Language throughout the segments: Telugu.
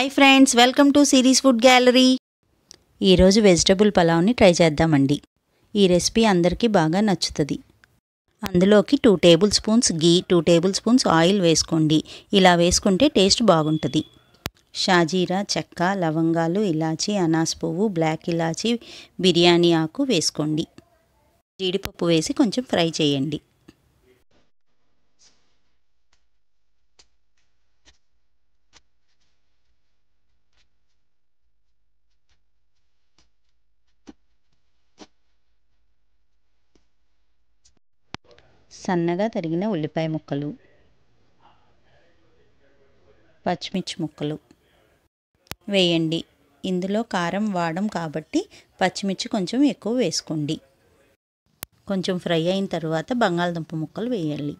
Hi friends, welcome to series food gallery. ఈరోజు వెజిటబుల్ పలావ్ని ట్రై చేద్దామండి. ఈ రెసిపీ అందరికీ బాగా నచ్చుతుంది. అందులోకి 2 టేబుల్ స్పూన్స్ గీ, 2 టేబుల్ స్పూన్స్ ఆయిల్ వేసుకోండి. ఇలా వేసుకుంటే టేస్ట్ బాగుంటుంది. షాజీరా, చెక్క, లవంగాలు, ఇలాచీ, అనాస్ పువ్వు, బ్లాక్ ఇలాచీ, బిర్యానీ ఆకు వేసుకోండి. జీడిపప్పు వేసి కొంచెం ఫ్రై చేయండి. సన్నగా తరిగిన ఉల్లిపాయ ముక్కలు, పచ్చిమిర్చి ముక్కలు వేయండి. ఇందులో కారం వాడం కాబట్టి పచ్చిమిర్చి కొంచెం ఎక్కువ వేసుకోండి. కొంచెం ఫ్రై అయిన తర్వాత బంగాళదుంప ముక్కలు వేయాలి.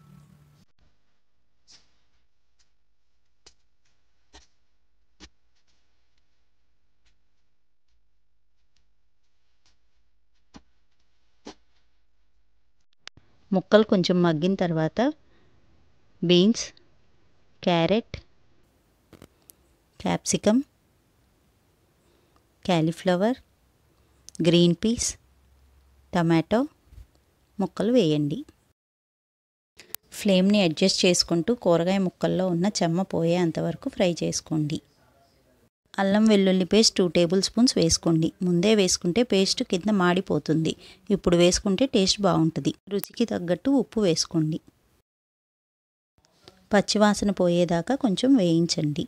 ముక్కలు కొంచెం మగ్గిన తర్వాత beans, carrot, capsicum, cauliflower, green peas, tomato ముక్కలు వేయండి. ఫ్లేమ్ని అడ్జస్ట్ చేసుకుంటూ కూరగాయ ముక్కల్లో ఉన్న చెమ్మ పోయేంతవరకు ఫ్రై చేసుకోండి. అల్లం వెల్లుల్లి పేస్ట్ 2 టేబుల్ స్పూన్స్ వేసుకోండి. ముందే వేసుకుంటే పేస్ట్ కింద మాడిపోతుంది. ఇప్పుడు వేసుకుంటే టేస్ట్ బాగుంటుంది. రుచికి తగ్గట్టు ఉప్పు వేసుకోండి. పచ్చివాసన పోయేదాకా కొంచెం వేయించండి.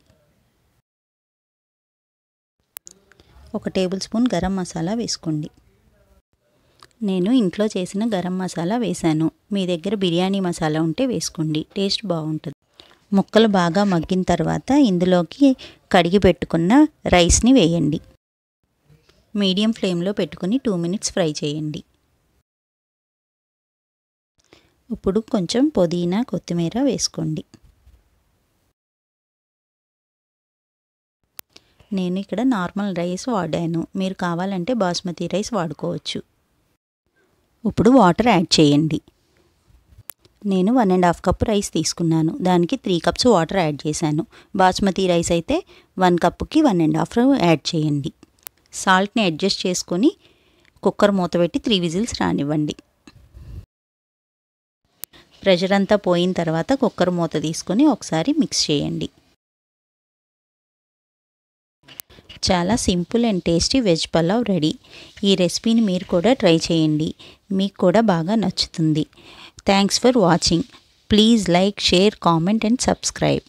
1 టేబుల్ స్పూన్ గరం మసాలా వేసుకోండి. నేను ఇంట్లో చేసిన గరం మసాలా వేశాను. మీ దగ్గర బిర్యానీ మసాలా ఉంటే వేసుకోండి, టేస్ట్ బాగుంటుంది. ముక్కలు బాగా మగ్గిన తర్వాత ఇందులోకి కడిగి పెట్టుకున్న రైస్ని వేయండి. మీడియం ఫ్లేమ్లో పెట్టుకుని 2 మినిట్స్ ఫ్రై చేయండి. ఇప్పుడు కొంచెం పుదీనా, కొత్తిమీర వేసుకోండి. నేను ఇక్కడ నార్మల్ రైస్ వాడాను. మీరు కావాలంటే బాస్మతి రైస్ వాడుకోవచ్చు. ఇప్పుడు వాటర్ యాడ్ చేయండి. నేను 1.5 కప్ రైస్ తీసుకున్నాను. దానికి 3 కప్స్ వాటర్ యాడ్ చేశాను. బాస్మతి రైస్ అయితే 1 కప్కి 1.5 యాడ్ చేయండి. సాల్ట్ని అడ్జస్ట్ చేసుకొని కుక్కర్ మూత పెట్టి 3 విజిల్స్ రానివ్వండి. ప్రెషర్ అంతా పోయిన తర్వాత కుక్కర్ మూత తీసుకొని ఒకసారి మిక్స్ చేయండి. చాలా simple and tasty veg pulao ready. ఈ రెసిపీని మీరు కూడా ట్రై చేయండి. మీకు కూడా బాగా నచ్చుతుంది. Thanks for watching. Please like, share, comment and subscribe.